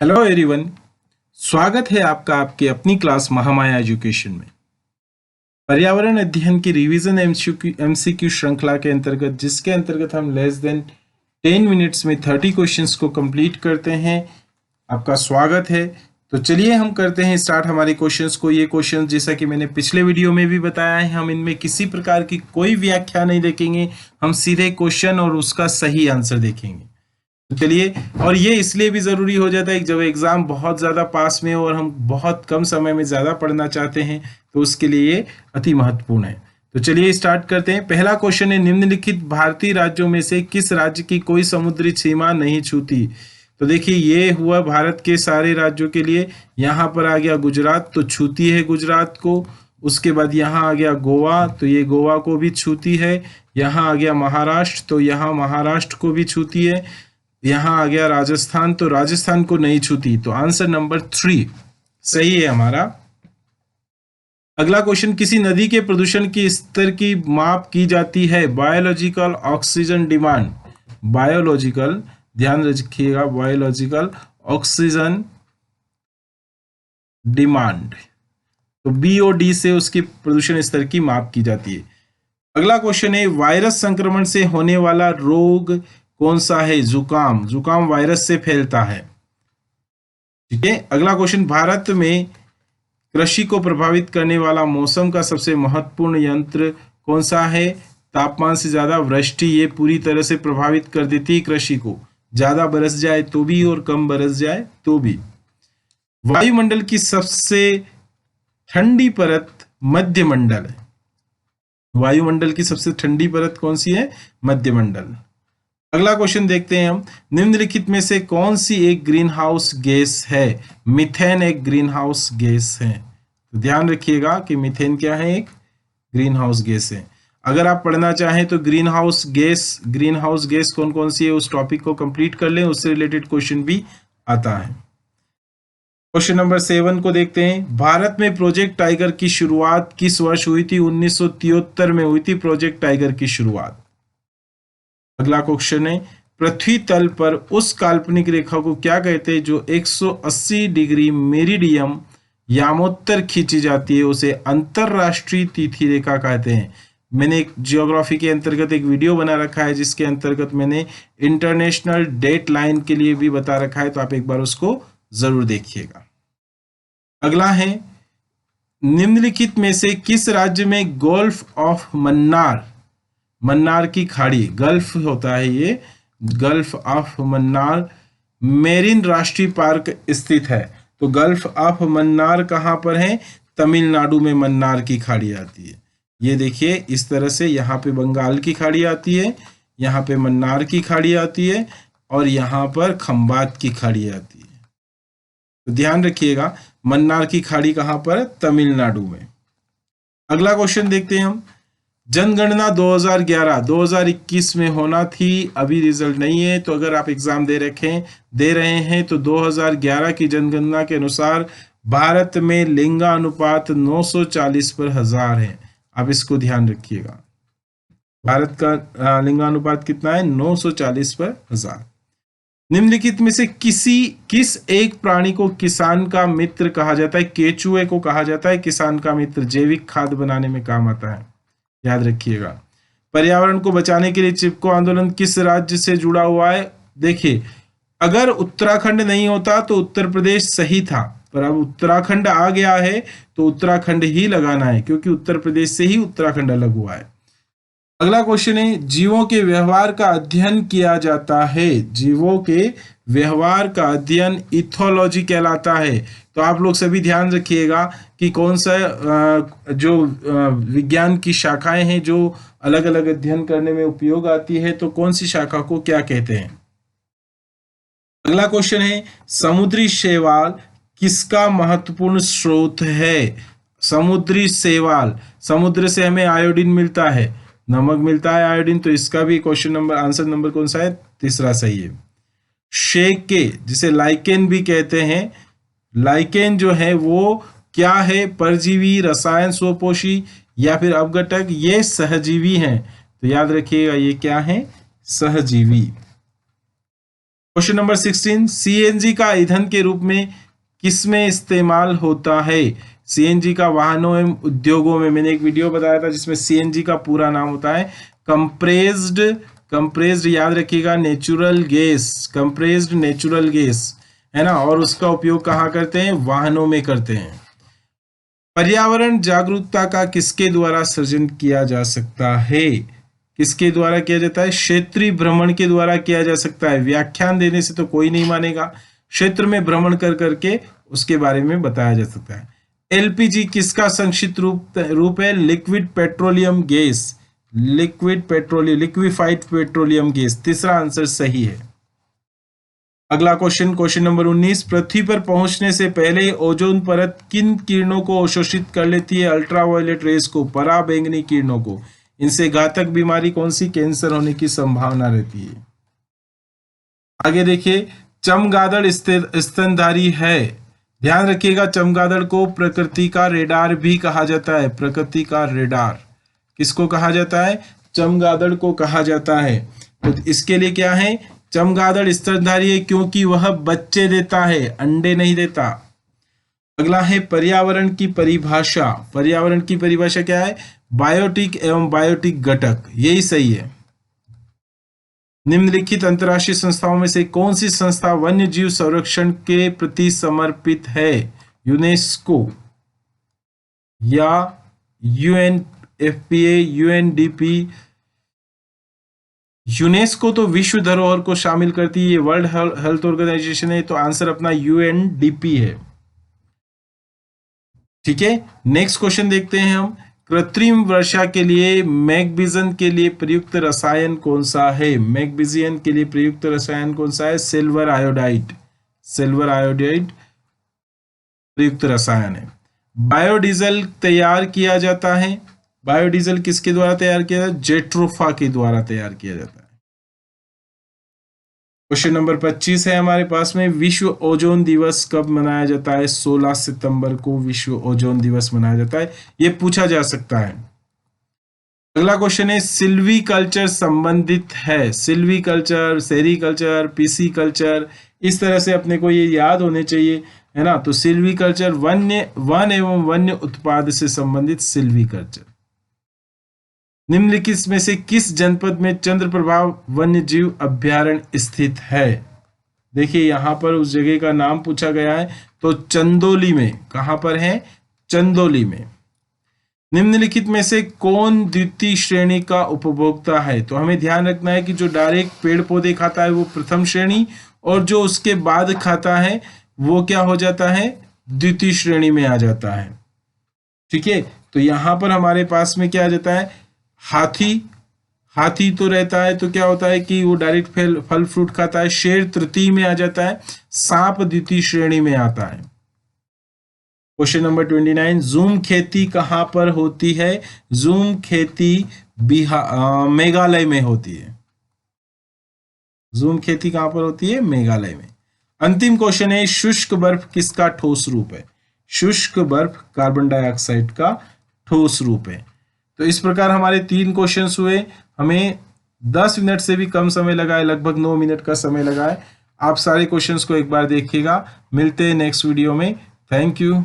Hello everyone, स्वागत है आपका आपकी अपनी क्लास महामाया एजुकेशन में। पर्यावरण अध्ययन की रिवीजन एमसीक्यू श्रृंखला के अंतर्गत, जिसके अंतर्गत हम लेस देन 10 मिनट्स में 30 क्वेश्चंस को कंप्लीट करते हैं, आपका स्वागत है। तो चलिए हम करते हैं स्टार्ट हमारे क्वेश्चंस को। ये क्वेश्चंस जैसा कि मैंने पिछले वीडियो में भी बताया है, हम इनमें किसी प्रकार की कोई व्याख्या नहीं देखेंगे, हम सीधे क्वेश्चन और उसका सही आंसर देखेंगे। चलिए, और ये इसलिए भी जरूरी हो जाता है कि जब एग्जाम बहुत ज्यादा पास में हो और हम बहुत कम समय में ज्यादा पढ़ना चाहते हैं, तो उसके लिए ये अति महत्वपूर्ण है। तो चलिए स्टार्ट करते हैं। पहला क्वेश्चन है, निम्नलिखित भारतीय राज्यों में से किस राज्य की कोई समुद्री सीमा नहीं छूती? तो देखिए, ये हुआ भारत के सारे राज्यों के लिए। यहाँ पर आ गया गुजरात, तो छूती है गुजरात को। उसके बाद यहाँ आ गया गोवा, तो ये गोवा को भी छूती है। यहाँ आ गया महाराष्ट्र, तो यहाँ महाराष्ट्र को भी छूती है। यहाँ आ गया राजस्थान, तो राजस्थान को नहीं छूती। तो आंसर नंबर 3 सही है हमारा। अगला क्वेश्चन, किसी नदी के प्रदूषण की स्तर की माप की जाती है? बायोलॉजिकल ऑक्सीजन डिमांड, बायोलॉजिकल, ध्यान रखिएगा, बायोलॉजिकल ऑक्सीजन डिमांड, तो BOD से उसकी प्रदूषण स्तर की माप की जाती है। अगला क्वेश्चन है, वायरस संक्रमण से होने वाला रोग कौन सा है? जुकाम, जुकाम वायरस से फैलता है। ठीक है। अगला क्वेश्चन, भारत में कृषि को प्रभावित करने वाला मौसम का सबसे महत्वपूर्ण यंत्र कौन सा है? तापमान से ज्यादा वृष्टि, ये पूरी तरह से प्रभावित कर देती है कृषि को, ज्यादा बरस जाए तो भी और कम बरस जाए तो भी। वायुमंडल की सबसे ठंडी परत मध्यमंडल है। वायुमंडल की सबसे ठंडी परत कौन सी है? मध्यमंडल। अगला क्वेश्चन देखते हैं हम, निम्नलिखित में से कौन सी एक ग्रीन हाउस गैस है? मीथेन एक ग्रीन हाउस गैस है। तो ध्यान रखिएगा कि मीथेन क्या है? एक ग्रीन हाउस गैस है। अगर आप पढ़ना चाहें तो ग्रीन हाउस गैस कौन कौन सी है, उस टॉपिक को कंप्लीट कर लें, उससे रिलेटेड क्वेश्चन भी आता है। क्वेश्चन नंबर 7 को देखते हैं, भारत में प्रोजेक्ट टाइगर की शुरुआत किस वर्ष हुई थी? 1973 में हुई थी प्रोजेक्ट टाइगर की शुरुआत। अगला क्वेश्चन है, पृथ्वी तल पर उस काल्पनिक रेखा को क्या कहते हैं जो 180 डिग्री मेरिडियम यामोत्तर खींची जाती है? उसे अंतरराष्ट्रीय तिथि रेखा कहते हैं। मैंने एक जियोग्राफी के अंतर्गत एक वीडियो बना रखा है, जिसके अंतर्गत मैंने इंटरनेशनल डेट लाइन के लिए भी बता रखा है, तो आप एक बार उसको जरूर देखिएगा। अगला है, निम्नलिखित में से किस राज्य में गोल्फ ऑफ मन्नार, मन्नार की खाड़ी, गल्फ होता है ये, गल्फ ऑफ मन्नार मेरीन राष्ट्रीय पार्क स्थित है? तो गल्फ ऑफ मन्नार कहाँ पर है? तमिलनाडु में मन्नार की खाड़ी आती है। ये देखिए, इस तरह से यहाँ पे बंगाल की खाड़ी आती है, यहाँ पे मन्नार की खाड़ी आती है, और यहाँ पर खंबात की खाड़ी आती है। तो ध्यान रखिएगा, मन्नार की खाड़ी कहाँ पर? तमिलनाडु में। अगला क्वेश्चन देखते हैं हम, जनगणना 2011-2021 में होना थी, अभी रिजल्ट नहीं है। तो अगर आप एग्जाम दे रहे हैं तो 2011 की जनगणना के अनुसार भारत में लिंगानुपात 940 पर 1000 है। आप इसको ध्यान रखिएगा, भारत का लिंगानुपात कितना है? 940 पर 1000। निम्नलिखित में से किस एक प्राणी को किसान का मित्र कहा जाता है? केचुए को कहा जाता है किसान का मित्र, जैविक खाद बनाने में काम आता है, याद रखिएगा। पर्यावरण को बचाने के लिए चिपको आंदोलन किस राज्य से जुड़ा हुआ है? देखिए, अगर उत्तराखंड नहीं होता तो उत्तर प्रदेश सही था, पर अब उत्तराखंड आ गया है तो उत्तराखंड ही लगाना है, क्योंकि उत्तर प्रदेश से ही उत्तराखंड अलग हुआ है। अगला क्वेश्चन है, जीवों के व्यवहार का अध्ययन किया जाता है, जीवों के व्यवहार का अध्ययन इथोलॉजी कहलाता है। तो आप लोग सभी ध्यान रखिएगा कि कौन सा जो विज्ञान की शाखाएं हैं जो अलग अलग अध्ययन करने में उपयोग आती है, तो कौन सी शाखा को क्या कहते हैं। अगला क्वेश्चन है, समुद्री शैवाल किसका महत्वपूर्ण स्रोत है? समुद्री शैवाल, समुद्र से हमें आयोडीन मिलता है, नमक मिलता है आयोडीन, तो इसका भी क्वेश्चन नंबर, आंसर नंबर कौन सा है? 3 सही है। शेके, जिसे लाइकेन भी कहते हैं, लाइकेन जो है वो क्या है? परजीवी, रसायन स्वपोषी या फिर अपघटक? ये सहजीवी हैं, तो याद रखिएगा ये क्या है? सहजीवी। क्वेश्चन नंबर 16, सीएनजी का ईंधन के रूप में किसमें इस्तेमाल होता है? सीएनजी का वाहनों एवं उद्योगों में, मैंने एक वीडियो बताया था जिसमें सीएनजी का पूरा नाम होता है कंप्रेस्ड याद रखिएगा, natural gas, compressed natural gas है ना, और उसका उपयोग कहाँ करते हैं? वाहनों में करते हैं। पर्यावरण जागरूकता का किसके द्वारा सृजन किया जा सकता है? किसके द्वारा किया जाता है? क्षेत्रीय भ्रमण के द्वारा किया जा सकता है। व्याख्यान देने से तो कोई नहीं मानेगा, क्षेत्र में भ्रमण कर करके उसके बारे में बताया जा सकता है। एलपीजी किसका संक्षिप्त रूप है? Liquid petroleum gas, liquefied petroleum gas. तीसरा आंसर सही है। अगला क्वेश्चन, क्वेश्चन नंबर 19, पृथ्वी पर पहुंचने से पहले ओजोन परत किन किरणों को अवशोषित कर लेती है? अल्ट्रावायलेट रेस को, पराबैंगनी किरणों को। इनसे घातक बीमारी कौन सी? कैंसर होने की संभावना रहती है। आगे देखिए, चमगादड़ स्तनधारी है। ध्यान रखिएगा, चमगादड़ को प्रकृति का रेडार भी कहा जाता है। प्रकृति का रेडार किसको कहा जाता है? चमगादड़ को कहा जाता है। तो इसके लिए क्या है? चमगादड़ स्तनधारी है क्योंकि वह बच्चे देता है, अंडे नहीं देता। अगला है पर्यावरण की परिभाषा। पर्यावरण की परिभाषा क्या है? बायोटिक एवं बायोटिक घटक, यही सही है। निम्नलिखित अंतर्राष्ट्रीय संस्थाओं में से कौन सी संस्था वन्य जीव संरक्षण के प्रति समर्पित है? यूनेस्को या यूएनएफपीए, यूएनडीपी। यूनेस्को तो विश्व धरोहर को शामिल करती है, वर्ल्ड हेल्थ ऑर्गेनाइजेशन है, तो आंसर अपना यूएनडीपी है। ठीक है, नेक्स्ट क्वेश्चन देखते हैं हम। कृत्रिम वर्षा के लिए मैग्नीशियम के लिए प्रयुक्त रसायन कौन सा है? मैग्नीशियम के लिए प्रयुक्त रसायन कौन सा है? सिल्वर आयोडाइड, सिल्वर आयोडाइड प्रयुक्त रसायन है। बायोडीजल तैयार किया जाता है। बायोडीजल किसके द्वारा तैयार किया जाता है? जेट्रोफा के द्वारा तैयार किया जाता है। क्वेश्चन नंबर 25 है हमारे पास में, विश्व ओजोन दिवस कब मनाया जाता है? 16 सितंबर को विश्व ओजोन दिवस मनाया जाता है, ये पूछा जा सकता है। अगला क्वेश्चन है, सिल्वीकल्चर संबंधित है। सिल्वीकल्चर, सेरीकल्चर, पीसी कल्चर, इस तरह से अपने को ये याद होने चाहिए, है ना। तो सिल्वीकल्चर वन एवं वन्य उत्पाद से संबंधित सिल्वीकल्चर। निम्नलिखित में से किस जनपद में चंद्रप्रभा वन्य जीव अभ्यारण्य स्थित है? देखिए यहां पर उस जगह का नाम पूछा गया है, तो चंदौली में। कहां पर है? चंदौली में। निम्नलिखित में से कौन द्वितीय श्रेणी का उपभोक्ता है? तो हमें ध्यान रखना है कि जो डायरेक्ट पेड़ पौधे खाता है वो प्रथम श्रेणी, और जो उसके बाद खाता है वो क्या हो जाता है? द्वितीय श्रेणी में आ जाता है। ठीक है, तो यहां पर हमारे पास में क्या आ जाता है? हाथी तो रहता है, तो क्या होता है कि वो डायरेक्ट फल फ्रूट खाता है। शेर तृतीय में आ जाता है। सांप द्वितीय श्रेणी में आता है। क्वेश्चन नंबर 29, जूम खेती कहां पर होती है? जूम खेती मेघालय में होती है। जूम खेती कहां पर होती है? मेघालय में। अंतिम क्वेश्चन है, शुष्क बर्फ किसका ठोस रूप है? शुष्क बर्फ कार्बन डाइऑक्साइड का ठोस रूप है। तो इस प्रकार हमारे 3 क्वेश्चंस हुए। हमें 10 मिनट से भी कम समय लगा है, लगभग 9 मिनट का समय लगा है। आप सारे क्वेश्चंस को एक बार देखिएगा। मिलते हैं नेक्स्ट वीडियो में। Thank you.